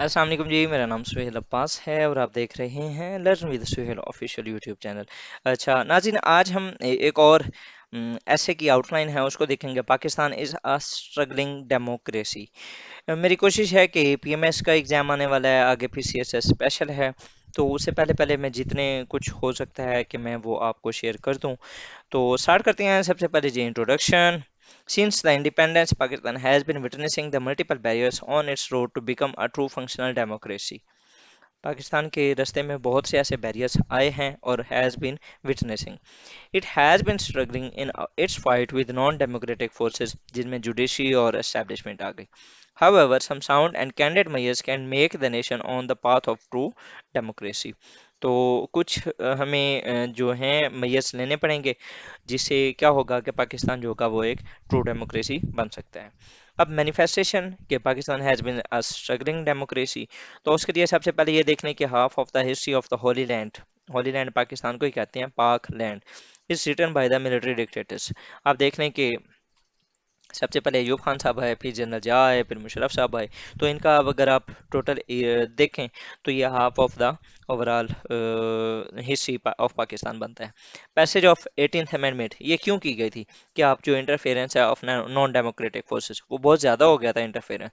अस्सलाम वालेकुम जी। मेरा नाम सुहेल अब्बास है और आप देख रहे हैं learn with Suhel official YouTube channel. अच्छा नाज़रीन, आज हम एक और ऐसे की आउटलाइन है उसको देखेंगे। Pakistan is a struggling democracy. मेरी कोशिश है कि पीएमएस का एग्ज़ाम आने वाला है, आगे पीसीएस स्पेशल है, तो उससे पहले पहले मैं जितने कुछ हो सकता है कि मैं वो आपको शेयर कर दूं। तो स्टार्ट करते हैं। सबसे पहले जी introduction. Since the independence, Pakistan has been witnessing the multiple barriers on its road to become a true functional democracy. Pakistan के रास्ते में बहुत से ऐसे बैरियर्स आए हैं और has been witnessing. It has been struggling in its fight with non democratic forces, जिनमें जुडिशरी और एस्टेब्लिशमेंट आ गई। However, some sound and candid measures can make the nation on the path of true democracy. तो कुछ हमें जो हैं measures लेने पड़ेंगे, जिससे क्या होगा कि पाकिस्तान जो होगा वो एक ट्रू डेमोक्रेसी बन सकता है। अब मैनिफेस्टेशन कि Pakistan has been a struggling democracy, तो उसके लिए सबसे पहले ये देख लें कि half of the history of the holy land Pakistan को ही कहते हैं, Pak land, is written by the military dictators. आप देख लें कि सबसे पहले अयूब खान साहब आए, फिर जनरल जहा आए, फिर मुशर्रफ साहब आए। तो इनका अब अगर आप टोटल देखें तो ये half of the overall history of Pakistan बनता है। पैसेज ऑफ 18th अमेंडमेंट ये क्यों की गई थी कि आप जो इंटरफेरेंस है ऑफ नॉन डेमोक्रेटिक फोर्सेस, वो बहुत ज़्यादा हो गया था इंटरफेरेंस।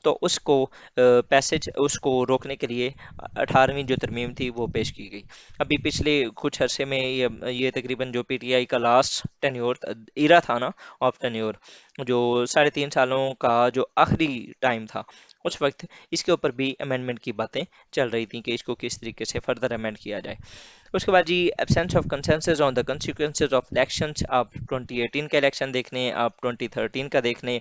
तो उसको पैसेज उसको रोकने के लिए 18वीं जो तरमीम थी वो पेश की गई। अभी पिछले कुछ अरसे में ये तकरीबन जो पीटीआई का लास्ट टेन्योर इरा था ना, ऑफ टेन्योर, जो 3.5 सालों का जो आखिरी टाइम था, उस वक्त इसके ऊपर भी अमेंडमेंट की बातें चल रही थी कि इसको किस तरीके से फर्दर अमेंड किया जाए। उसके बाद जी absence of consensus on the consequences of elections. आप 2018 का इलेक्शन देख लें, आप 2013 का देख लें,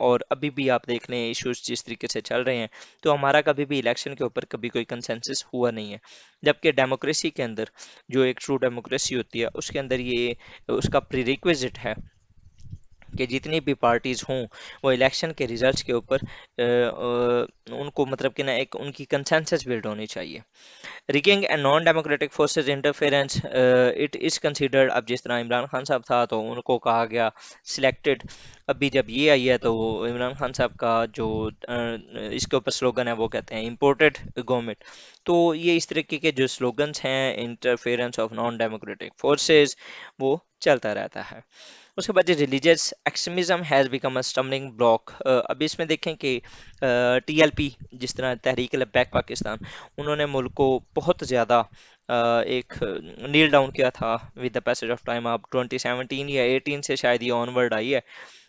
और अभी भी आप देख लें इश्यूज जिस तरीके से चल रहे हैं, तो हमारा कभी भी इलेक्शन के ऊपर कभी कोई कंसेंसस हुआ नहीं है। जबकि डेमोक्रेसी के अंदर, जो एक ट्रू डेमोक्रेसी होती है, उसके अंदर ये उसका प्रीरिक्विजिट है कि जितनी भी पार्टीज हों वो इलेक्शन के रिजल्ट्स के ऊपर उनको मतलब कि ना एक उनकी कंसेंसस बिल्ड होनी चाहिए। Rigging and non democratic forces interference, it is considered. अब जिस तरह इमरान खान साहब था तो उनको कहा गया सिलेक्टेड। अभी जब ये आई है तो इमरान खान साहब का जो इसके ऊपर स्लोगन है वो कहते हैं इम्पोर्टेड गवर्नमेंट। तो ये इस तरीके के जो स्लोगन्स हैं interference of non democratic forces, वो चलता रहता है। उसके बाद religious extremism has become a stumbling block. अब इसमें देखें कि टीएलपी, जिस तरह तहरीक लब्बैक पाकिस्तान, उन्होंने मुल्क को बहुत ज़्यादा एक नील डाउन किया था with the passage of time. आप 2017 या 18 से शायद ये ऑनवर्ड आई है,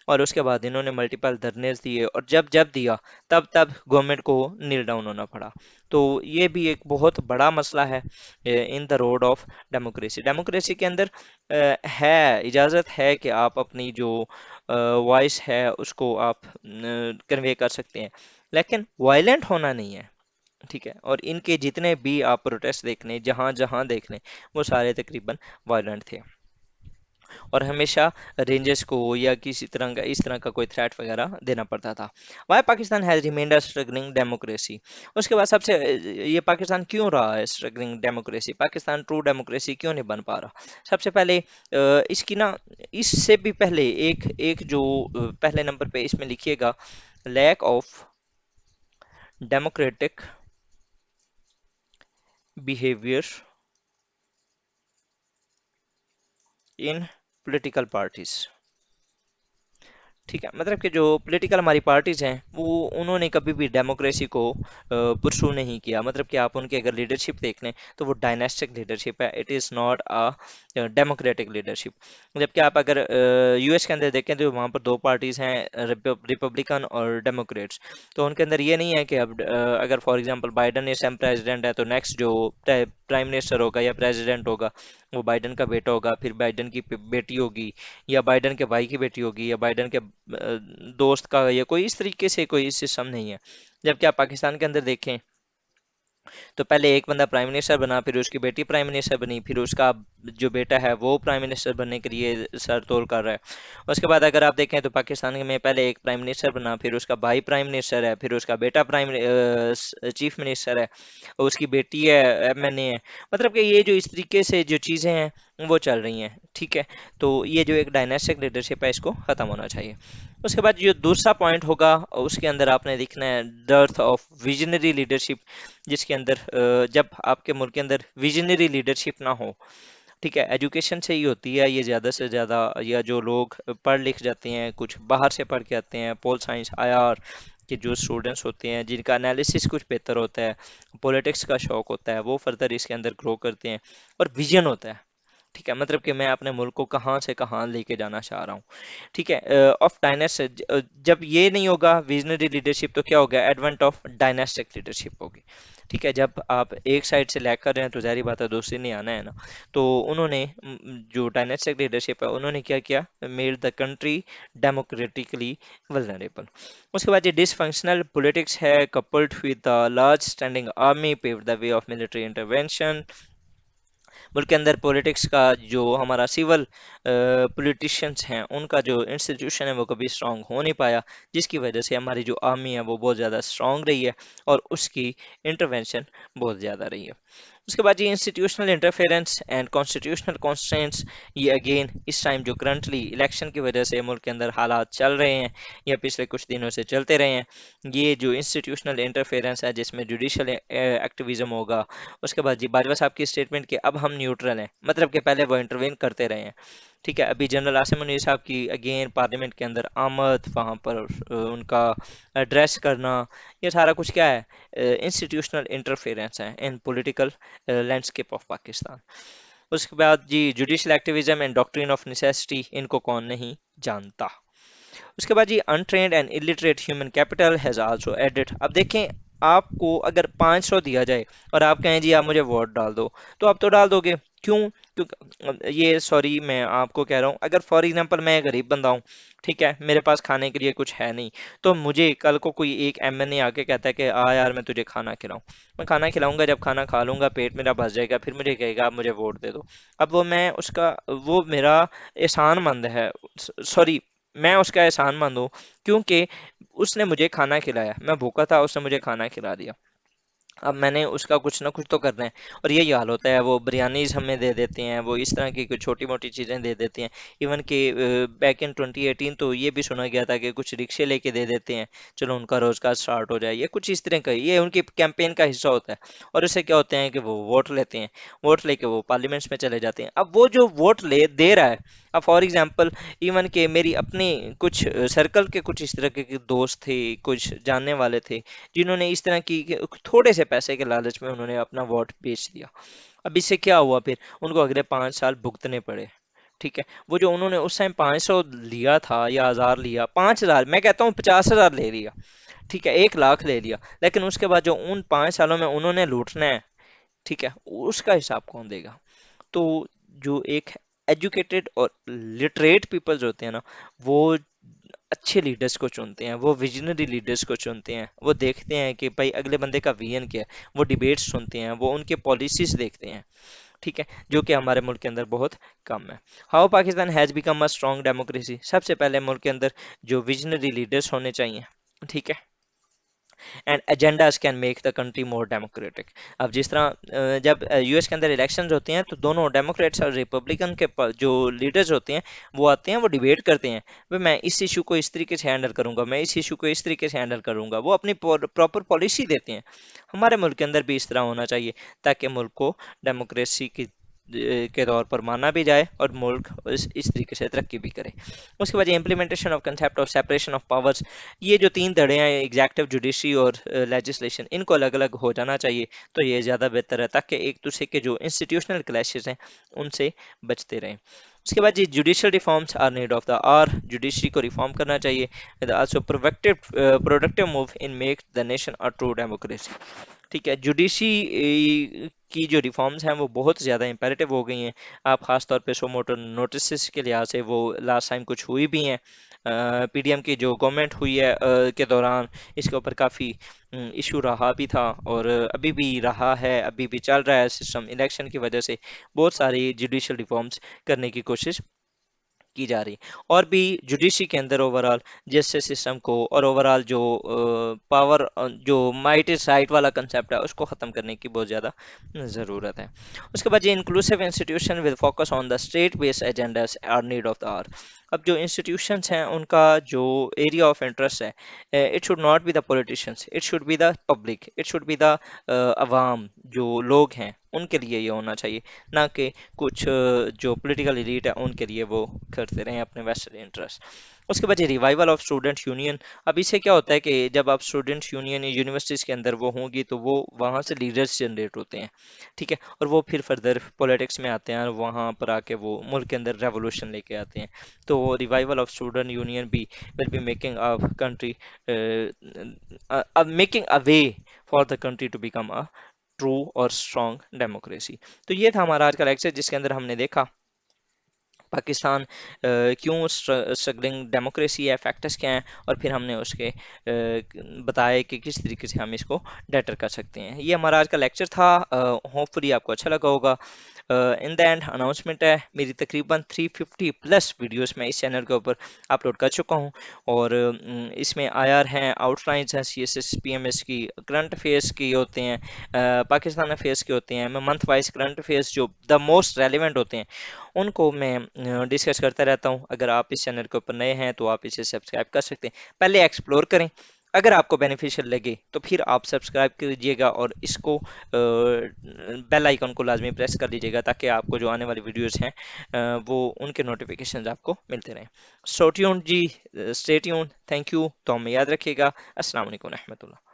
और उसके बाद इन्होंने मल्टीपल धरनेस दिए, और जब जब दिया तब तब गवर्नमेंट को नील डाउन होना पड़ा। तो ये भी एक बहुत बड़ा मसला है in the road of democracy. Democracy के अंदर है, इजाज़त है कि आप अपनी जो वॉइस है उसको आप कन्वे कर सकते हैं, लेकिन वायलेंट होना नहीं है। ठीक है, और इनके जितने भी आप प्रोटेस्ट देख लें, जहाँ जहाँ देख लें, वो सारे तकरीबन वायलेंट थे, और हमेशा रेंजर्स को या किसी तरह का इस तरह का कोई थ्रेट वगैरह देना पड़ता था। Why Pakistan has remained a struggling democracy. उसके बाद सबसे ये पाकिस्तान क्यों रहा है struggling democracy, Pakistan true democracy क्यों नहीं बन पा रहा। सबसे पहले इसकी ना, इससे भी पहले एक एक जो पहले नंबर पे इसमें लिखिएगा, lack of democratic behaviour in political parties. ठीक है, मतलब कि जो पॉलिटिकल हमारी पार्टीज हैं वो उन्होंने कभी भी डेमोक्रेसी को पुरसू नहीं किया। मतलब कि आप उनकी अगर लीडरशिप देख लें तो वो डायनेस्टिक लीडरशिप है, it is not a democratic leadership. जबकि आप अगर यूएस के अंदर देखें तो वहाँ पर दो पार्टीज हैं, रिपब्लिकन और डेमोक्रेट्स। तो उनके अंदर ये नहीं है कि अब अगर फॉर एग्जांपल बाइडन इस टाइम प्रेसिडेंट है तो नेक्स्ट जो प्राइम मिनिस्टर होगा या प्रेसिडेंट होगा वो बाइडन का बेटा होगा, फिर बाइडन की बेटी होगी, या बाइडन के भाई की बेटी होगी, या बाइडन के दोस्त का, या कोई इस तरीके से कोई सिस्टम नहीं है। जबकि आप पाकिस्तान के अंदर देखें तो पहले एक बंदा प्राइम मिनिस्टर बना, फिर उसकी बेटी प्राइम मिनिस्टर बनी, फिर उसका जो बेटा है वो प्राइम मिनिस्टर बनने के लिए सर तोड़ कर रहा है। उसके बाद अगर आप देखें तो पाकिस्तान में पहले एक प्राइम मिनिस्टर बना, फिर उसका भाई प्राइम मिनिस्टर है, फिर उसका बेटा प्राइम चीफ मिनिस्टर है, उसकी बेटी है एमएनए है। मतलब कि ये जो इस तरीके से जो चीज़ें हैं वो चल रही हैं, ठीक है। तो ये जो एक डायनेस्टिक लीडरशिप है इसको खत्म होना चाहिए। उसके बाद जो दूसरा पॉइंट होगा उसके अंदर आपने देखना है डर्थ ऑफ विजनरी लीडरशिप, जिसके अंदर जब आपके मुल्क के अंदर विजनरी लीडरशिप ना हो, ठीक है, एजुकेशन से ही होती है ये ज़्यादा से ज़्यादा, या जो लोग पढ़ लिख जाते हैं, कुछ बाहर से पढ़ के आते हैं, पोल साइंस आईआर के जो स्टूडेंट्स होते हैं जिनका एनालिसिस कुछ बेहतर होता है, पॉलिटिक्स का शौक होता है, वो फर्दर इसके अंदर ग्रो करते हैं, और विजन होता है, ठीक है, मतलब कि मैं अपने मुल्क को कहाँ से कहाँ लेके जाना चाह रहा हूँ, ठीक है। ऑफ डायनेस्ट, जब ये नहीं होगा विजनरी लीडरशिप, तो क्या होगा, एडवेंट ऑफ डायनेस्टिक लीडरशिप होगी, ठीक है। जब आप एक साइड से लैग कर रहे हैं तो जाहिर बात है दूसरी नहीं आना है ना। तो उन्होंने जो डायनेस्टिक लीडरशिप है उन्होंने क्या किया, made the country democratically vulnerable. उसके बाद ये डिसफंक्शनल पॉलिटिक्स है coupled with the large standing army paved the way of military intervention. मुल्क के अंदर पॉलिटिक्स का जो हमारा सिविल पॉलिटिशियंस हैं उनका जो इंस्टीट्यूशन है वो कभी स्ट्रांग हो नहीं पाया, जिसकी वजह से हमारी जो आर्मी है वो बहुत ज़्यादा स्ट्रांग रही है और उसकी इंटरवेंशन बहुत ज़्यादा रही है। उसके बाद ये institutional interference and constitutional constraints, ये अगेन इस टाइम जो करंटली इलेक्शन की वजह से मुल्क के अंदर हालात चल रहे हैं या पिछले कुछ दिनों से चलते रहे हैं, ये जो इंस्टीट्यूशनल इंटरफेरेंस है जिसमें जुडिशल एक्टिविज्म होगा। उसके बाद जी बाजवा साहब की स्टेटमेंट कि अब हम न्यूट्रल हैं, मतलब कि पहले वो इंटरवेन करते रहे हैं, ठीक है। अभी जनरल आसिम मुनीर साहब की अगेन पार्लियामेंट के अंदर आमद, वहाँ पर उनका एड्रेस करना, ये सारा कुछ क्या है, इंस्टीट्यूशनल इंटरफेरेंस है in political landscape of Pakistan. उसके बाद जी judicial activism and doctrine of necessity, इनको कौन नहीं जानता। उसके बाद जी untrained and illiterate human capital has also added. अब देखें, आपको अगर 500 दिया जाए और आप कहें जी आप मुझे वोट डाल दो, तो आप तो डाल दोगे, क्यों, क्योंकि ये सॉरी मैं आपको कह रहा हूँ, अगर फॉर एग्जांपल मैं गरीब बंदा हूँ, ठीक है, मेरे पास खाने के लिए कुछ है नहीं, तो मुझे कल को कोई एक एमएनए आके कहता है कि आ यार मैं तुझे खाना खिलाऊं, मैं खाना खिलाऊंगा, जब खाना खा लूंगा पेट मेरा भर जाएगा, फिर मुझे कहेगा आप मुझे वोट दे दो। अब वो मैं उसका, वो मेरा एहसानमंद है, सॉरी, मैं उसका एहसानमंद हूँ, क्योंकि उसने मुझे खाना खिलाया, मैं भूखा था उसने मुझे खाना खिला दिया, अब मैंने उसका कुछ ना कुछ तो करना है। और यही हाल होता है, वो बिरयानीज हमें दे देते हैं, वो इस तरह की कुछ छोटी मोटी चीज़ें दे देते हैं। इवन कि बैक इन 2018 तो ये भी सुना गया था कि कुछ रिक्शे लेके दे देते हैं, चलो उनका रोजगार स्टार्ट हो जाए, ये कुछ इस तरह का, ये उनकी कैंपेन का हिस्सा होता है। और इससे क्या होते हैं कि वो वोट लेते हैं, वोट लेके वो पार्लियामेंट्स में चले जाते हैं। अब वो जो वोट ले दे रहा है, अब फॉर एग्जाम्पल इवन के मेरी अपनी कुछ सर्कल के कुछ इस तरह के दोस्त थे, कुछ जानने वाले थे, जिन्होंने इस तरह की थोड़े से पैसे के लालच में उन्होंने अपना वोट बेच दिया। अब इससे क्या हुआ, फिर उनको अगले 5 साल भुगतने पड़े, ठीक है। वो जो उन्होंने उस टाइम 500 लिया था या 1000 लिया, 5000, मैं कहता हूँ 50,000 ले लिया, ठीक है, 1 लाख ले लिया, लेकिन उसके बाद जो उन 5 सालों में उन्होंने लूटना है, ठीक है, उसका हिसाब कौन देगा। तो जो एक एजुकेटेड और लिटरेट पीपल्स होते हैं ना, वो अच्छे लीडर्स को चुनते हैं, वो विजनरी लीडर्स को चुनते हैं, वो देखते हैं कि भाई अगले बंदे का विजन क्या है, वो डिबेट्स सुनते हैं, वो उनके पॉलिसीज देखते हैं, ठीक है, जो कि हमारे मुल्क के अंदर बहुत कम है। How Pakistan has become a strong democracy, सबसे पहले मुल्क के अंदर जो विजनरी लीडर्स होने चाहिए, ठीक है, and agendas can make the country more democratic. अब जिस तरह जब यूएस के अंदर इलेक्शंस होते हैं तो दोनों डेमोक्रेट्स और रिपब्लिकन के जो लीडर्स होते हैं वो आते हैं, वो डिबेट करते हैं, भाई मैं इस इशू को इस तरीके से हैंडल करूंगा, मैं इस इशू को इस तरीके से हैंडल करूंगा, वो अपनी प्रॉपर पॉलिसी देते हैं। हमारे मुल्क के अंदर भी इस तरह होना चाहिए, ताकि मुल्क को डेमोक्रेसी की के तौर पर माना भी जाए और मुल्क इस तरीके से तरक्की भी करे। उसके बाद implementation of concept of separation of powers, ये जो तीन धड़े हैं एग्जैक्टिव जुडिशरी और लेजिस्लेशन, इनको अलग अलग हो जाना चाहिए, तो ये ज़्यादा बेहतर है, ताकि एक दूसरे के जो इंस्टीट्यूशनल क्लैशेस हैं उनसे बचते रहें। उसके बाद जी judicial reforms are need of the hour, judiciary को रिफॉर्म करना चाहिए, also productive move in make the nation a true democracy, ठीक है। जुडिशरी की जो रिफॉर्म्स हैं वो बहुत ज़्यादा इंपेरेटिव हो गई हैं। आप खास तौर पे सो मोटर नोटिस के लिहाज से वो लास्ट टाइम कुछ हुई भी हैं, पीडीएम की जो गवर्नमेंट हुई है के दौरान इसके ऊपर काफ़ी इशू रहा भी था, और अभी भी रहा है, अभी भी चल रहा है सिस्टम, इलेक्शन की वजह से बहुत सारी जुडिशल रिफॉर्म्स करने की कोशिश की जा रही है, और भी जुडिशरी के अंदर ओवरऑल जस्टिस सिस्टम को और ओवरऑल जो पावर, जो माइट इज राइट वाला कंसेप्ट है उसको ख़त्म करने की बहुत ज़्यादा ज़रूरत है। उसके बाद ये inclusive institution with focus on the state based agendas are need of the hour. अब जो इंस्टीट्यूशंस हैं उनका जो एरिया ऑफ इंटरेस्ट है, it should not be the politicians, it should be the public, it should be the अवाम, जो लोग हैं उनके लिए ये होना चाहिए, ना कि कुछ जो पॉलिटिकल एलीट है उनके लिए वो करते रहें अपने वेस्टेड इंटरेस्ट। उसके बाद ये रिवाइवल ऑफ स्टूडेंट यूनियन। अब इससे क्या होता है कि जब आप स्टूडेंट यूनियन यूनिवर्सिटीज़ के अंदर वो होंगी तो वो वहाँ से लीडर्स जनरेट होते हैं, ठीक है, और वो फिर फर्दर पॉलिटिक्स में आते हैं और वहाँ पर आके वो मुल्क के अंदर रेवोल्यूशन लेके आते हैं। तो रिवाइवल ऑफ स्टूडेंट यूनियन भी will be making a country, making a way for the country to become a true और स्ट्रॉन्ग डेमोक्रेसी। तो ये था हमारा आज का लेक्चर, जिसके अंदर हमने देखा पाकिस्तान क्यों स्ट्रगलिंग डेमोक्रेसी है, फैक्टर्स क्या हैं, और फिर हमने उसके बताया कि किस तरीके से हम इसको बेटर कर सकते हैं। ये हमारा आज का लेक्चर था, होपफुली आपको अच्छा लगा होगा। इन द एंड अनाउंसमेंट है, मेरी तकरीबन 350 प्लस वीडियोस मैं इस चैनल के ऊपर अपलोड कर चुका हूँ, और इसमें आईआर हैं, आउटलाइंस हैं, सीएसएस पीएमएस की, करंट अफेयर्स की होते हैं, पाकिस्तान अफेयर्स के होते हैं, मैं मंथ वाइज करंट अफेयर्स जो द मोस्ट रेलिवेंट होते हैं उनको मैं डिस्कस करता रहता हूँ। अगर आप इस चैनल के ऊपर नए हैं तो आप इसे सब्सक्राइब कर सकते हैं, पहले एक्सप्लोर करें, अगर आपको बेनिफिशियल लगे तो फिर आप सब्सक्राइब कीजिएगा और इसको बेल आइकन को लाजमी प्रेस कर लीजिएगा, ताकि आपको जो आने वाली वीडियोस हैं वो उनके नोटिफिकेशन आपको मिलते रहें। स्टे ट्यून्ड जी, स्टे ट्यून्ड, थैंक यू, तो हमें याद रखिएगा। अस्सलाम वालेकुम रहमतुल्लाह।